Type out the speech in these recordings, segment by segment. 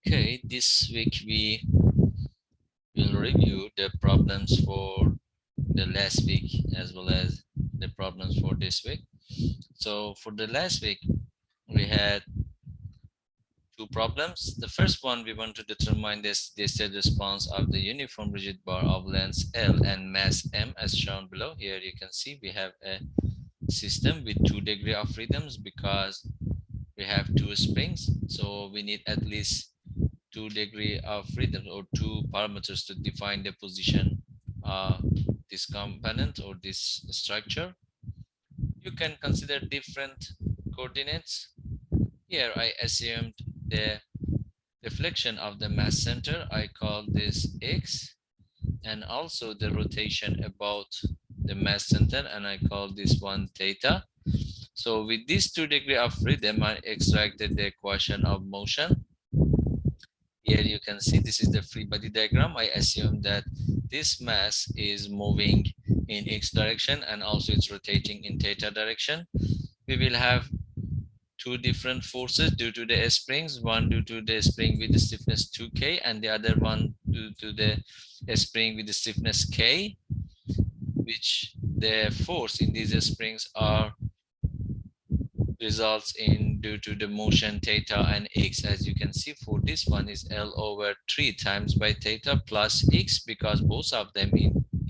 Okay, this week we will review the problems for the last week as well as the problems for this week. So for the last week, we had two problems. The first one, we want to determine the state response of the uniform rigid bar of length L and mass M as shown below. Here you can see we have a system with 2 degrees of freedoms because we have two springs. So we need at least 2 degrees of freedom or two parameters to define the position of this component or this structure. You can consider different coordinates. Here I assumed the deflection of the mass center. I call this x, and also the rotation about the mass center, and I call this one theta. So with these 2 degrees of freedom, I extracted the equation of motion. Here you can see this is the free body diagram. I assume that this mass is moving in x direction and also it's rotating in theta direction. We will have two different forces due to the springs, one due to the spring with the stiffness 2k and the other one due to the spring with the stiffness k, which the force in these springs are results in due to the motion theta and x. As you can see, for this one is L over 3 times by theta plus x because both of them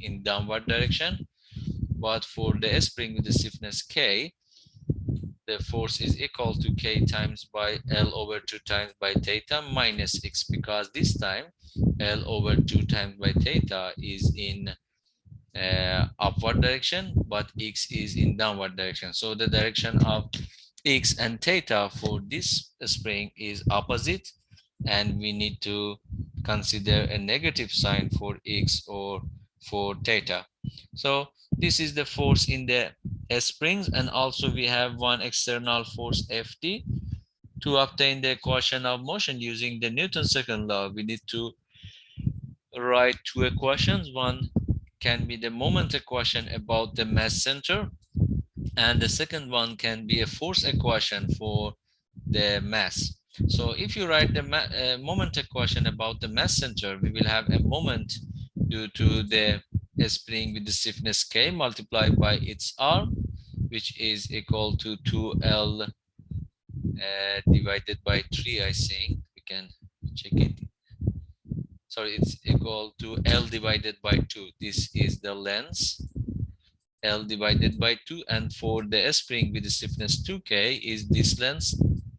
in downward direction. But for the spring with the stiffness k, the force is equal to k times by L over 2 times by theta minus x, because this time L over 2 times by theta is in upward direction, but x is in downward direction. So the direction of x and theta for this spring is opposite, and we need to consider a negative sign for x or for theta. So this is the force in the springs, and also we have one external force Ft. To obtain the equation of motion using the Newton's second law, we need to write two equations. One can be the moment equation about the mass center, and the second one can be a force equation for the mass. So if you write the moment equation about the mass center, we will have a moment due to the spring with the stiffness k multiplied by its arm, which is equal to 2L divided by 3, I think. We can check it. Sorry, it's equal to L divided by 2. This is the length, L divided by 2, and for the spring with the stiffness 2k is this length,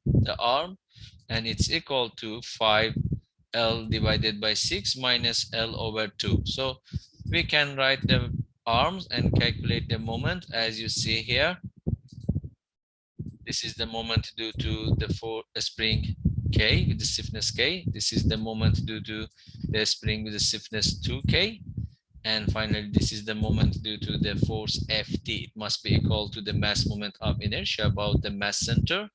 the arm, and it's equal to 5L divided by 6 minus L over 2. So we can write the arms and calculate the moment. As you see here, this is the moment due to the spring K with the stiffness K. This is the moment due to the spring with the stiffness 2K. And finally, this is the moment due to the force Ft. It must be equal to the mass moment of inertia about the mass center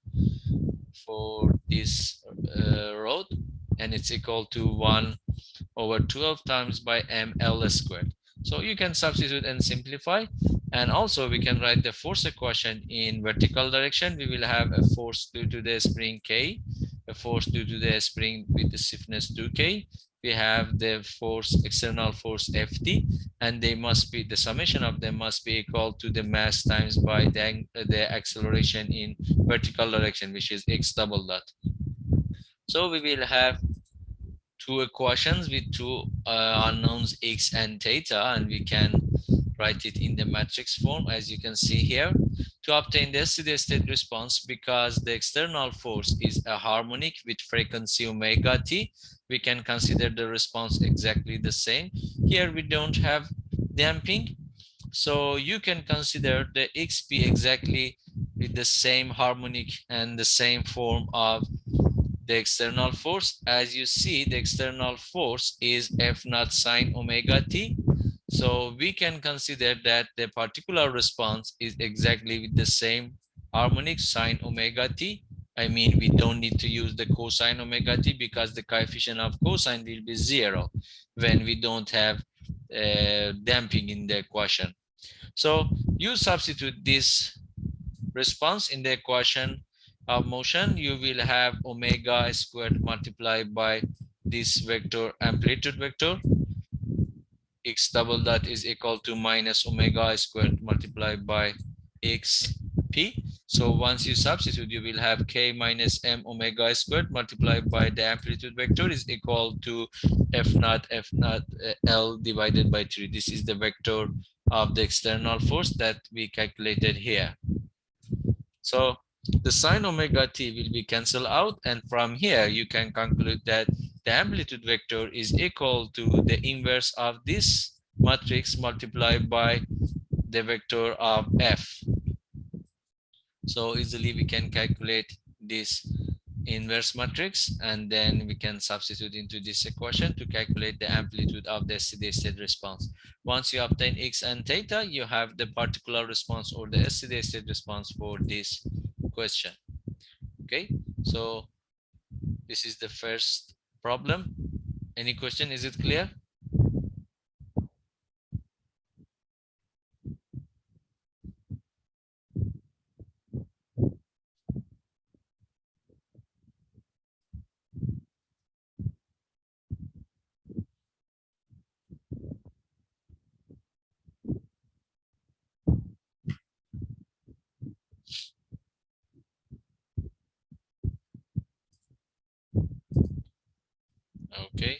for this rod, and it's equal to 1 over 12 times by ml squared. So you can substitute and simplify, and also we can write the force equation in vertical direction. We will have a force due to the spring K, a force due to the spring with the stiffness 2K. We have the force, external force Ft, and they must be, the summation of them must be equal to the mass times by the acceleration in vertical direction, which is x double dot. So we will have two equations with two unknowns x and theta, and we can write it in the matrix form as you can see here. To obtain the steady state response, because the external force is a harmonic with frequency omega t, we can consider the response exactly the same. Here we don't have damping, so you can consider the xp exactly with the same harmonic and the same form of the external force. As you see, the external force is F naught sine omega t. So we can consider that the particular response is exactly with the same harmonic sine omega t. I mean, we don't need to use the cosine omega t because the coefficient of cosine will be 0 when we don't have damping in the equation. So you substitute this response in the equation of motion, you will have omega squared multiplied by this vector amplitude vector. X double dot is equal to minus omega squared multiplied by xp. So once you substitute, you will have k minus m omega squared multiplied by the amplitude vector is equal to f naught L divided by 3. This is the vector of the external force that we calculated here. So the sine omega t will be cancelled out, and from here you can conclude that the amplitude vector is equal to the inverse of this matrix multiplied by the vector of f. So easily we can calculate this inverse matrix, and then we can substitute into this equation to calculate the amplitude of the steady state response. Once you obtain x and theta, you have the particular response or the steady state response for this question. Okay, so this is the first problem. Any question? Is it clear? Okay.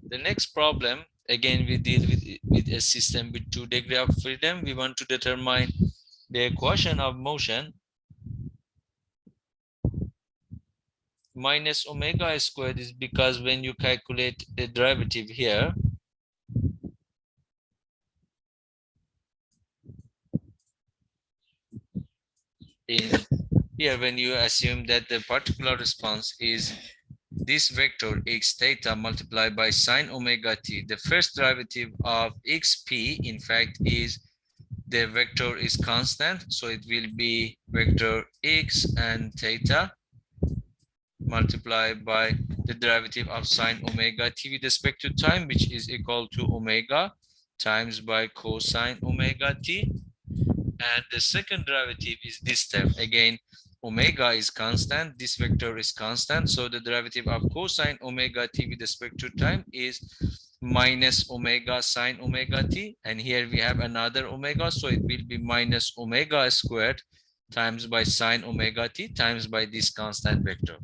The next problem, again, we deal with a system with 2 degrees of freedom. We want to determine the equation of motion minus omega squared is because when you calculate the derivative here, in here when you assume that the particular response is this vector x theta multiplied by sine omega t, the first derivative of xp in fact is the vector is constant, so it will be vector x and theta multiplied by the derivative of sine omega t with respect to time, which is equal to omega times by cosine omega t. And the second derivative is this term. Again, omega is constant, this vector is constant, so the derivative of cosine omega t with respect to time is minus omega sine omega t, and here we have another omega, so it will be minus omega squared times by sine omega t times by this constant vector.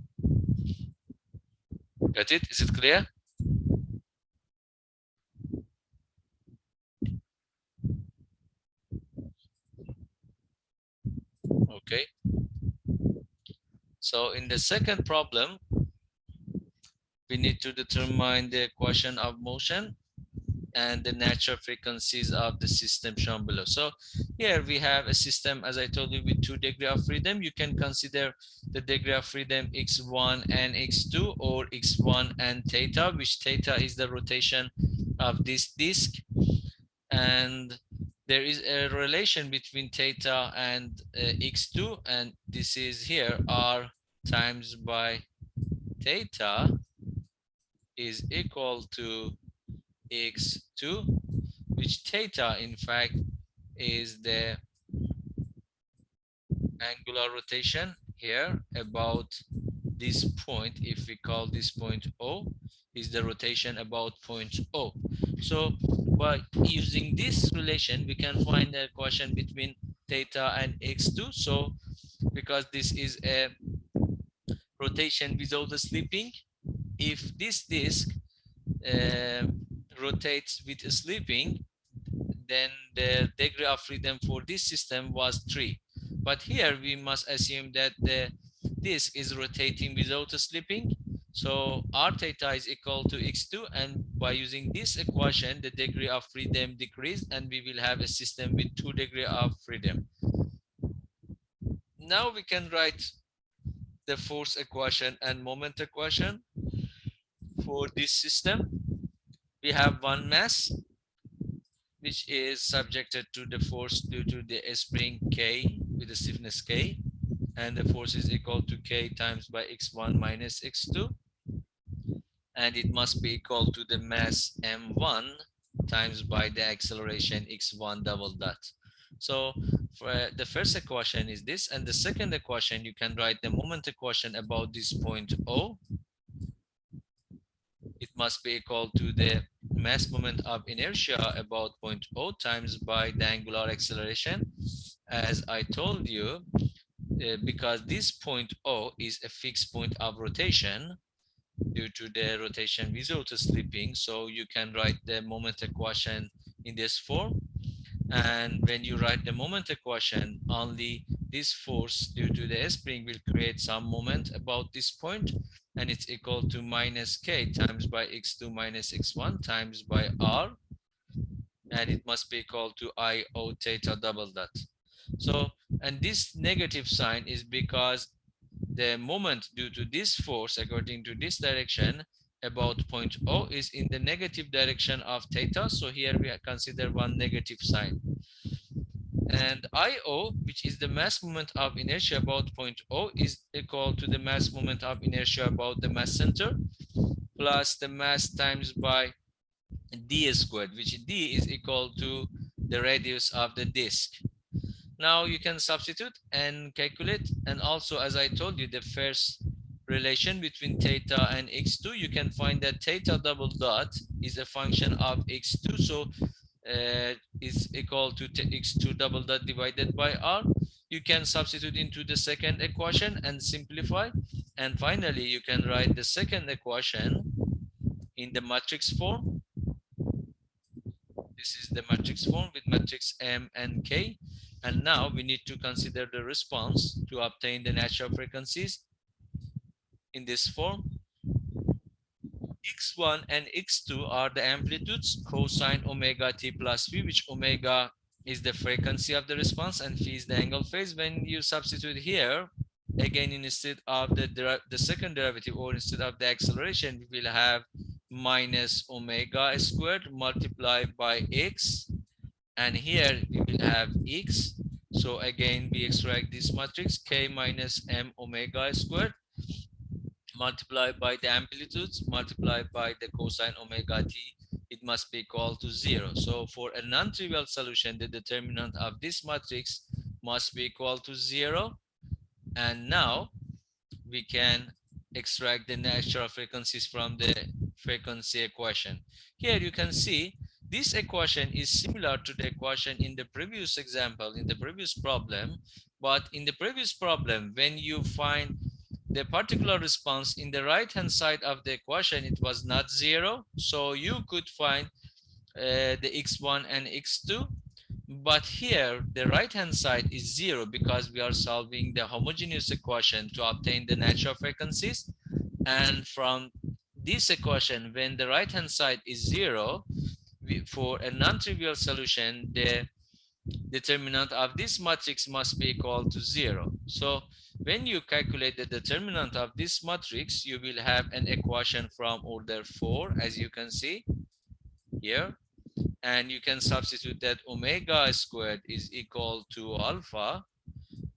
Got it? Is it clear? Okay. So in the second problem, we need to determine the equation of motion and the natural frequencies of the system shown below. So here we have a system, as I told you, with 2 degrees of freedom. You can consider the degree of freedom x1 and x2, or x1 and theta, which theta is the rotation of this disk. And there is a relation between theta and x2, and this is here r times by theta is equal to x2, which theta in fact is the angular rotation here about this point. If we call this point O, is the rotation about point O. So by using this relation, we can find the equation between theta and x2. So because this is a rotation without the slipping, if this disk rotates with a slipping, then the degree of freedom for this system was 3. But here we must assume that the disk is rotating without a slipping. So r theta is equal to x2, and by using this equation, the degree of freedom decreased, and we will have a system with 2 degrees of freedom. Now we can write the force equation and moment equation for this system. We have one mass, which is subjected to the force due to the spring K with the stiffness K, and the force is equal to K times by x1 minus x2, and it must be equal to the mass m1 times by the acceleration x1 double dot. So for the first equation is this, and the second equation, you can write the moment equation about this point O. It must be equal to the mass moment of inertia about point O times by the angular acceleration. As I told you, because this point O is a fixed point of rotation due to the rotation without slipping, so you can write the moment equation in this form. And when you write the moment equation, only this force due to the spring will create some moment about this point, and it's equal to minus k times by x2 minus x1 times by r, and it must be equal to I O theta double dot. So, and this negative sign is because the moment due to this force according to this direction about point O is in the negative direction of theta. So here we consider one negative sign. And IO, which is the mass moment of inertia about point O, is equal to the mass moment of inertia about the mass center plus the mass times by d squared, which d is equal to the radius of the disk. Now you can substitute and calculate, and also as I told you, the first relation between theta and x2, you can find that theta double dot is a function of x2, so is equal to x2 double dot divided by r. You can substitute into the second equation and simplify, and finally you can write the second equation in the matrix form. This is the matrix form with matrix M and K. And now we need to consider the response to obtain the natural frequencies in this form. X1 and X2 are the amplitudes cosine omega t plus v, which omega is the frequency of the response and phi is the angle phase. When you substitute here, again, instead of the second derivative, or instead of the acceleration, we will have minus omega squared multiplied by x, and here we will have x. So again, we extract this matrix k minus m omega squared multiplied by the amplitudes multiplied by the cosine omega t. It must be equal to 0. So for a non-trivial solution, the determinant of this matrix must be equal to 0. And now we can extract the natural frequencies from the frequency equation. Here you can see this equation is similar to the equation in the previous example, in the previous problem. But in the previous problem, when you find the particular response in the right hand side of the equation, it was not 0. So you could find the x1 and x2. But here the right hand side is 0 because we are solving the homogeneous equation to obtain the natural frequencies. And from this equation, when the right hand side is 0, for a non-trivial solution, the determinant of this matrix must be equal to 0. So when you calculate the determinant of this matrix, you will have an equation from order 4, as you can see here. And you can substitute that omega squared is equal to alpha.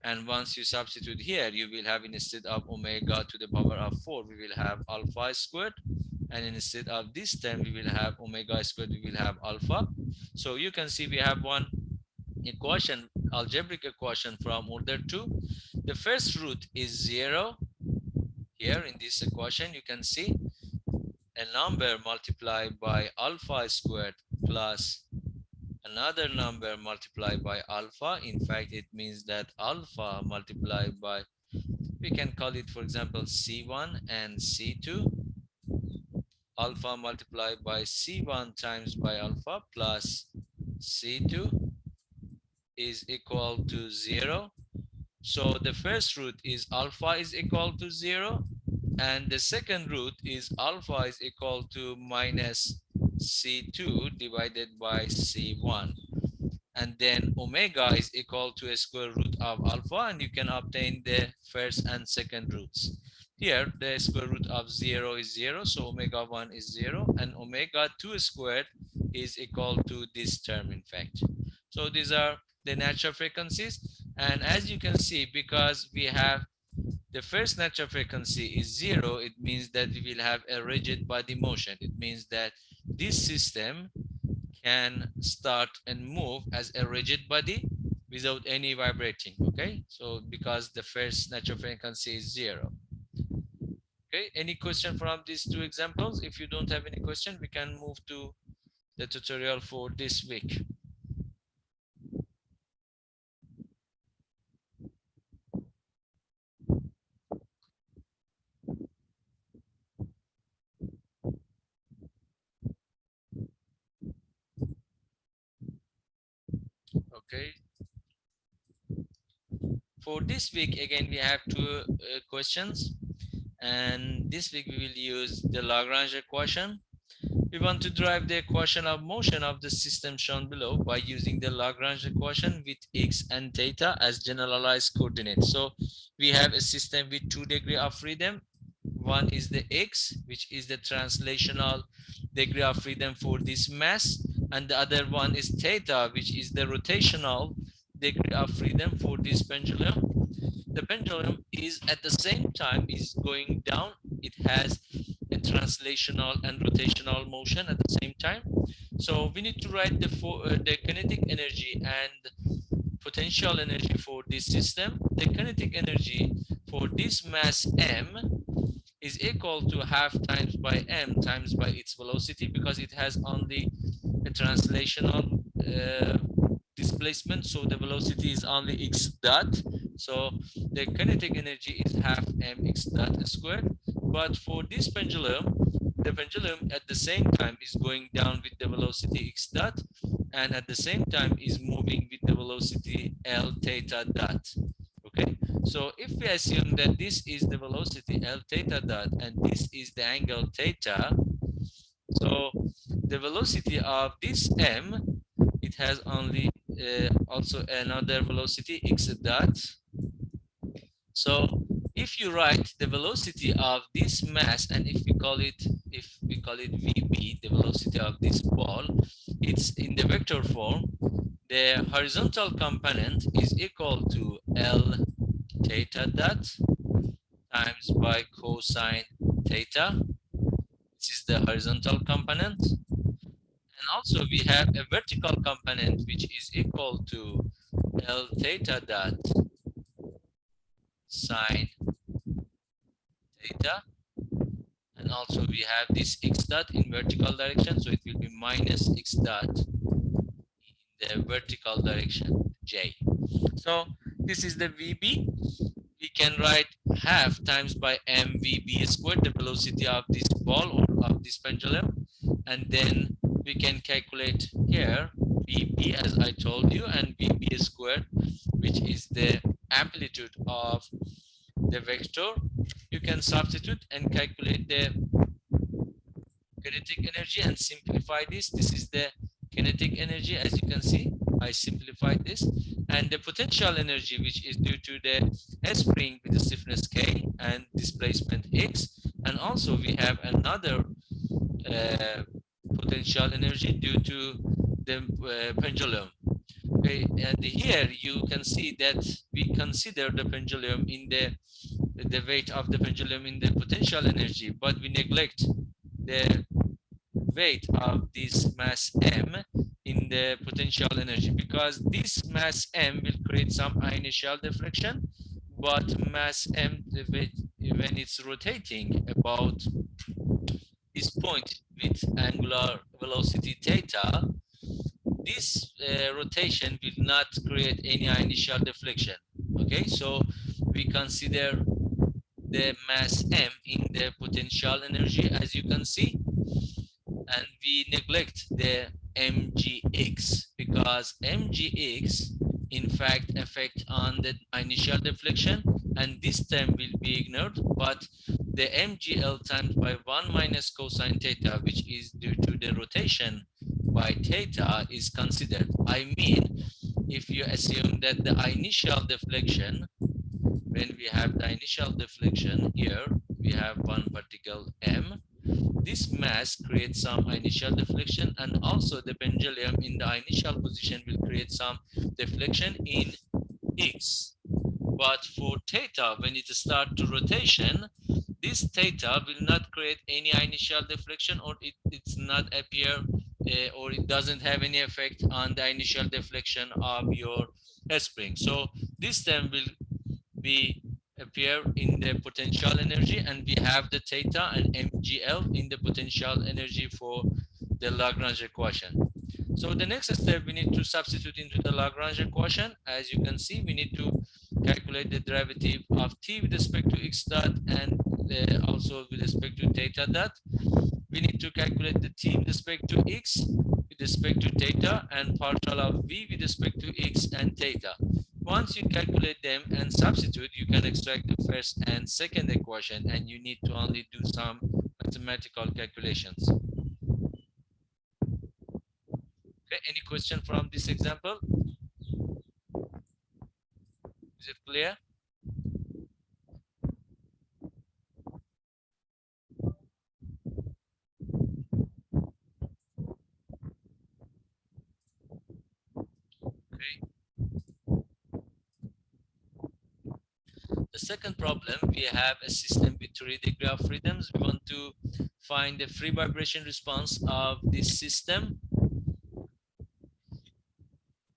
And once you substitute here, you will have, instead of omega to the power of 4, we will have alpha squared. And instead of this term, we will have omega squared, we will have alpha. So you can see we have one equation, algebraic equation from order 2. The first root is 0. Here in this equation, you can see a number multiplied by alpha squared plus another number multiplied by alpha. In fact, it means that alpha multiplied by, we can call it, for example, C1 and C2. Alpha multiplied by C1 times by alpha plus C2 is equal to 0. So the first root is alpha is equal to 0. And the second root is alpha is equal to minus C2 divided by C1. And then omega is equal to a square root of alpha, and you can obtain the first and second roots. Here, the square root of 0 is 0, so omega 1 is 0, and omega 2 squared is equal to this term, in fact. So these are the natural frequencies. And as you can see, because we have the first natural frequency is 0, it means that we will have a rigid body motion. It means that this system can start and move as a rigid body. without any vibrating. Okay, so because the first natural frequency is 0. Okay, any question from these two examples? If you don't have any question, we can move to the tutorial for this week. Okay, for this week again we have two questions, and this week we will use the Lagrange equation. We want to derive the equation of motion of the system shown below by using the Lagrange equation with x and theta as generalized coordinates. So we have a system with 2 degrees of freedom. One is the x, which is the translational degree of freedom for this mass, and the other one is theta, which is the rotational degree of freedom for this pendulum. The pendulum is at the same time is going down. It has a translational and rotational motion at the same time. So we need to write the kinetic energy and potential energy for this system. The kinetic energy for this mass m is equal to half times by m times by its velocity, because it has only a translational displacement, so the velocity is only x dot. So the kinetic energy is half mx dot squared. But for this pendulum, the pendulum at the same time is going down with the velocity x dot, and at the same time is moving with the velocity l theta dot. Okay, so if we assume that this is the velocity l theta dot and this is the angle theta, so the velocity of this m, it has only also another velocity x dot. So if you write the velocity of this mass, and if we call it VB, the velocity of this ball, it's in the vector form. The horizontal component is equal to L theta dot times by cosine theta. This is the horizontal component. And also we have a vertical component which is equal to L theta dot sine theta. And also we have this x dot in vertical direction, so it will be minus x dot in the vertical direction, j. So this is the VB. We can write half times by mvb squared, the velocity of this ball or of this pendulum, and then we can calculate here vb as I told you, and vb squared, which is the amplitude of the vector. You can substitute and calculate the kinetic energy and simplify this. This is the kinetic energy, as you can see. I simplified this, and the potential energy, which is due to the spring with the stiffness k and displacement x, and also we have another potential energy due to the pendulum. Okay, and here you can see that we consider the pendulum in the weight of the pendulum in the potential energy, but we neglect the weight of this mass m in the potential energy, because this mass m will create some initial deflection, but mass m, the weight, when it's rotating about this point with angular velocity theta, this rotation will not create any initial deflection. Okay, so we consider the mass m in the potential energy, as you can see, and we neglect the mgx, because mgx in fact affect on the initial deflection, and this term will be ignored, but the mgl times by 1 minus cosine theta, which is due to the rotation by theta, is considered. I mean, if you assume that the initial deflection, when we have the initial deflection here, we have one particle m, this mass creates some initial deflection, and also the pendulum in the initial position will create some deflection in x. But for theta, when it starts to rotation, this theta will not create any initial deflection, or it's not appear or it doesn't have any effect on the initial deflection of your spring. So this term will be appear in the potential energy, and we have the theta and mgl in the potential energy for the Lagrange equation. So the next step, we need to substitute into the Lagrange equation. As you can see, we need to calculate the derivative of t with respect to x dot and also with respect to theta dot. We need to calculate the t with respect to x, with respect to theta, and partial of v with respect to x and theta. Once you calculate them and substitute, you can extract the first and second equation, and you need to only do some mathematical calculations. Okay, any question from this example? Is it clear? Okay. The second problem, we have a system with 3 degrees of freedoms. We want to find the free vibration response of this system.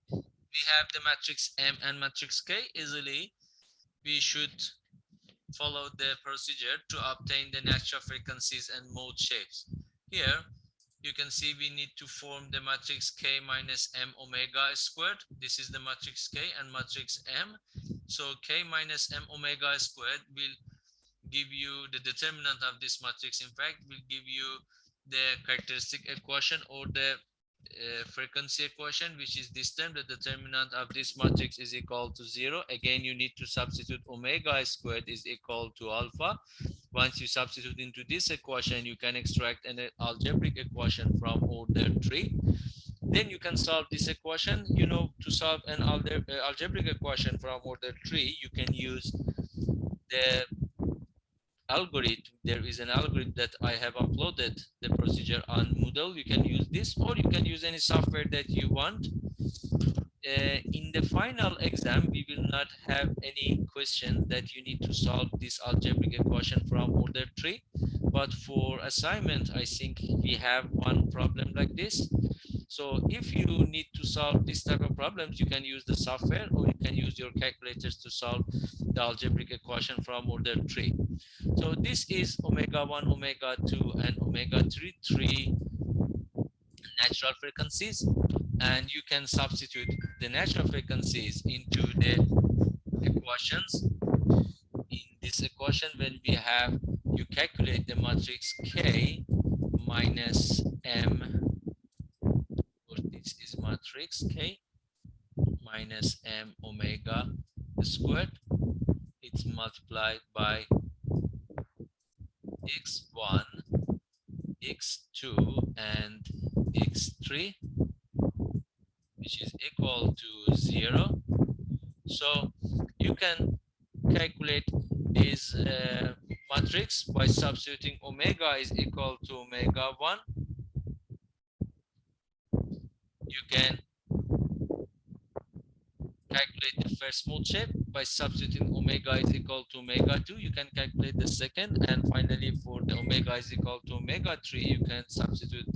We have the matrix M and matrix K. Easily, we should follow the procedure to obtain the natural frequencies and mode shapes. Here, you can see we need to form the matrix K minus M omega squared. This is the matrix K and matrix M. So K minus M omega squared will give you the determinant of this matrix. In fact, will give you the characteristic equation or the frequency equation, which is this term. The determinant of this matrix is equal to 0. Again, you need to substitute omega squared is equal to alpha. Once you substitute into this equation, you can extract an algebraic equation from order 3. Then you can solve this equation. You know, to solve an algebraic equation from order 3, you can use the algorithm. There is an algorithm that I have uploaded the procedure on Moodle. You can use this, or you can use any software that you want. In the final exam, we will not have any question that you need to solve this algebraic equation from order 3. But for assignment, I think we have one problem like this. So if you need to solve this type of problems, you can use the software, or you can use your calculators to solve the algebraic equation from order 3. So this is omega 1, omega 2, and omega 3 natural frequencies, and you can substitute the natural frequencies into the equations. In this equation, when we have, you calculate the matrix K minus M, or this is matrix K minus M omega squared. It's multiplied by x1, x2, and x3, which is equal to 0. So you can calculate this matrix by substituting omega is equal to omega 1. You can calculate the first mode shape by substituting omega is equal to omega 2. You can calculate the second, and finally for the omega is equal to omega 3, you can substitute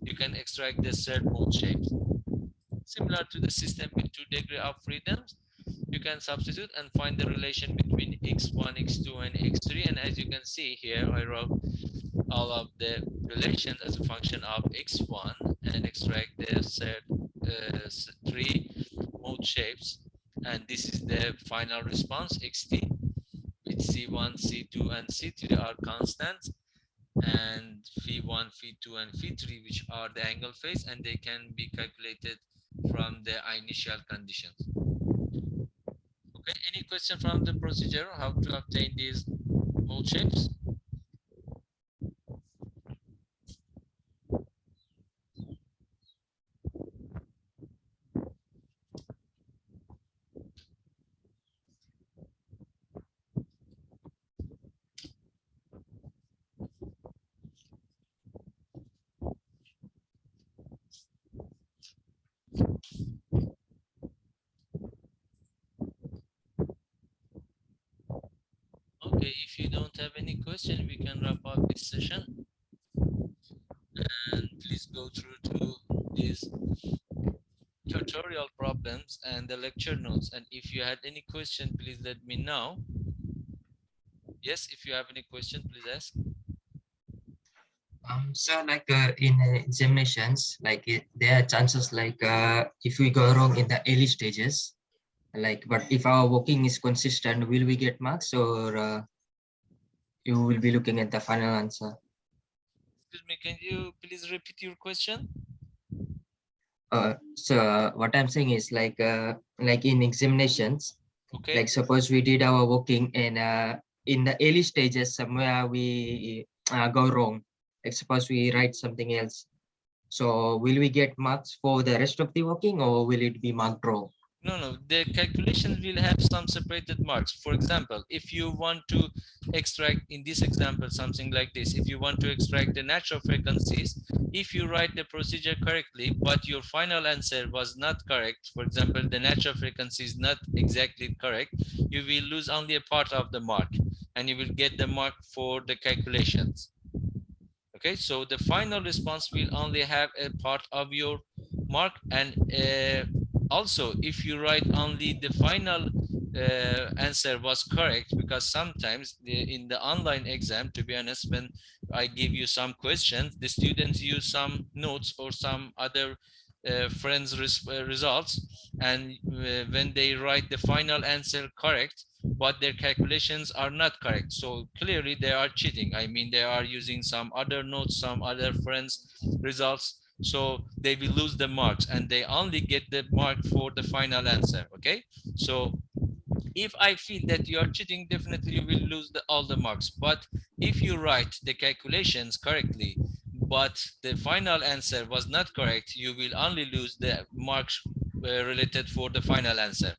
you can extract the third mode shape. Similar to the system with 2 degrees of freedoms, you can substitute and find the relation between x1, x2, and x3. And as you can see here, I wrote all of the relations as a function of x1 and extract the third 3 mode shapes. And this is the final response, xt, with c1, c2, and c3 are constants, and phi1, phi2, and phi3, which are the angle phase, and they can be calculated from the initial conditions. Okay, any question from the procedure, how to obtain these mode shapes? Okay, if you don't have any question, we can wrap up this session. And please go through to these tutorial problems and and the lecture notes. And if you had any question, please let me know. Yes, if you have any question, please ask. So like in examinations, like there are chances like if we go wrong in the early stages, like, but if our working is consistent, will we get marks, or you will be looking at the final answer? Excuse me, can you please repeat your question? So what I'm saying is like in examinations, Okay. like suppose we did our working and in the early stages somewhere we go wrong. Like suppose we write something else. So will we get marks for the rest of the working, or will it be marked wrong? No, the calculations will have some separated marks. For example, if you want to extract, in this example, something like this, if you want to extract the natural frequencies, if you write the procedure correctly, but your final answer was not correct, for example, the natural frequency is not exactly correct, you will lose only a part of the mark, and you will get the mark for the calculations. Okay, so the final response will only have a part of your mark. And also, if you write only the final answer was correct, because sometimes in the online exam, to be honest, when I give you some questions, the students use some notes or some other friends results, and when they write the final answer correct, but their calculations are not correct, so clearly they are cheating. I mean, they are using some other notes, some other friends results, so they will lose the marks, and they only get the mark for the final answer. Okay, so if I feel that you are cheating, definitely you will lose all the marks. But if you write the calculations correctly, but the final answer was not correct, you will only lose the marks related for the final answer.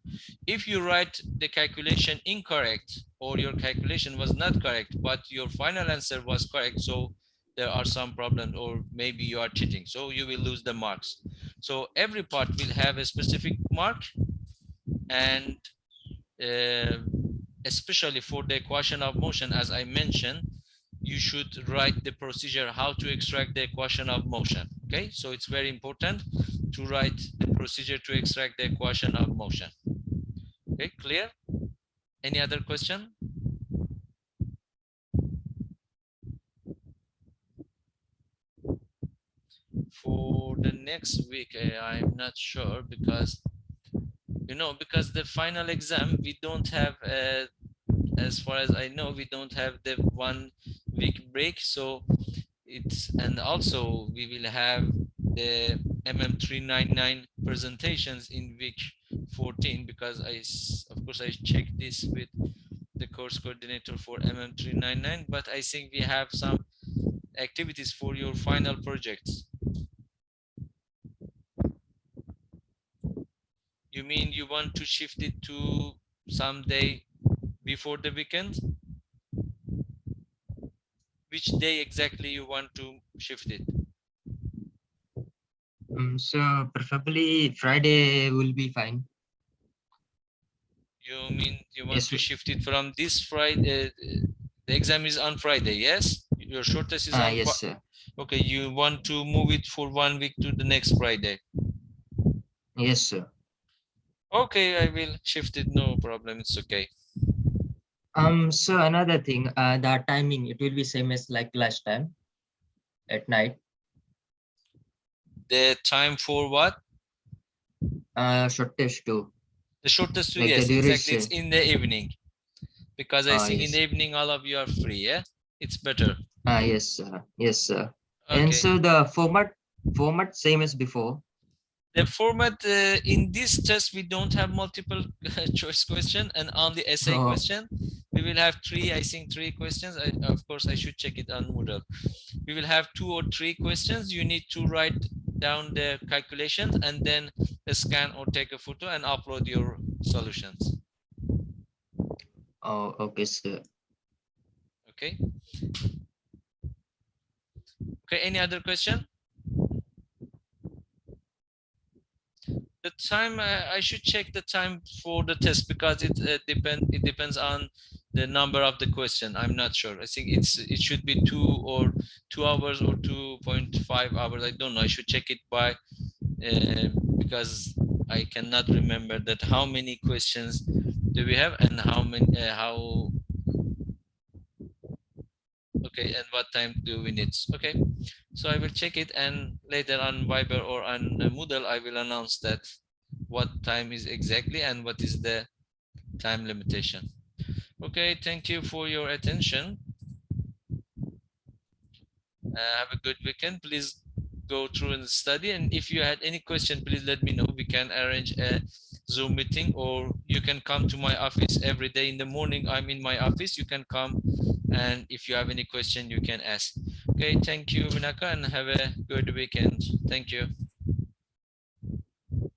If you write the calculation incorrect, or your calculation was not correct, but your final answer was correct, so there are some problems, or maybe you are cheating, so you will lose the marks. So every part will have a specific mark, and uh, especially for the equation of motion, as I mentioned, you should write the procedure how to extract the equation of motion. Okay, so it's very important to write the procedure to extract the equation of motion. Okay, clear? Any other question? For the next week, I'm not sure, because because the final exam, we don't have as far as I know, we don't have the 1 week break. So it's, and also we will have the MM399 presentations in week 14, because of course I checked this with the course coordinator for MM399, but I think we have some activities for your final projects. You mean you want to shift it to some day before the weekend? Which day exactly you want to shift it? So preferably Friday will be fine. You mean you want Yes. to shift it from this Friday? The exam is on Friday, yes? Your short test is on Yes, sir. Okay, you want to move it for 1 week to the next Friday. Yes, sir. Okay, I will shift it, no problem, it's okay. So another thing, the timing, it will be same as like last time at night. The time for what? Short test too. The short test too, Like the yes, exactly, it's duration. in the evening. Because I think in the Yes. evening all of you are free, yeah? It's better. Yes, sir. Yes, sir. And Okay. so the format same as before. The format in this test, we don't have multiple choice question and only essay Oh, question. We will have I think three questions. Of course, I should check it on Moodle. We will have 2 or 3 questions. You need to write down the calculations and then scan or take a photo and upload your solutions. oh, okay, sir. Okay. Okay, any other question? The time, I should check the time for the test, because it depends on the number of the question. I'm not sure. I think it should be 2 hours or 2.5 hours. I don't know. I should check it by because I cannot remember that how many questions do we have and how many how okay, and what time do we need. Okay, so I will check it, and later on Viber or on Moodle I will announce that what time is exactly and what is the time limitation. Okay, thank you for your attention. Have a good weekend. Please go through and study, and if you had any question, please let me know. We can arrange a Zoom meeting, or you can come to my office every day in the morning. I'm in my office. You can come, and if you have any question, you can ask. Okay, thank you, Minaka, and have a good weekend. Thank you.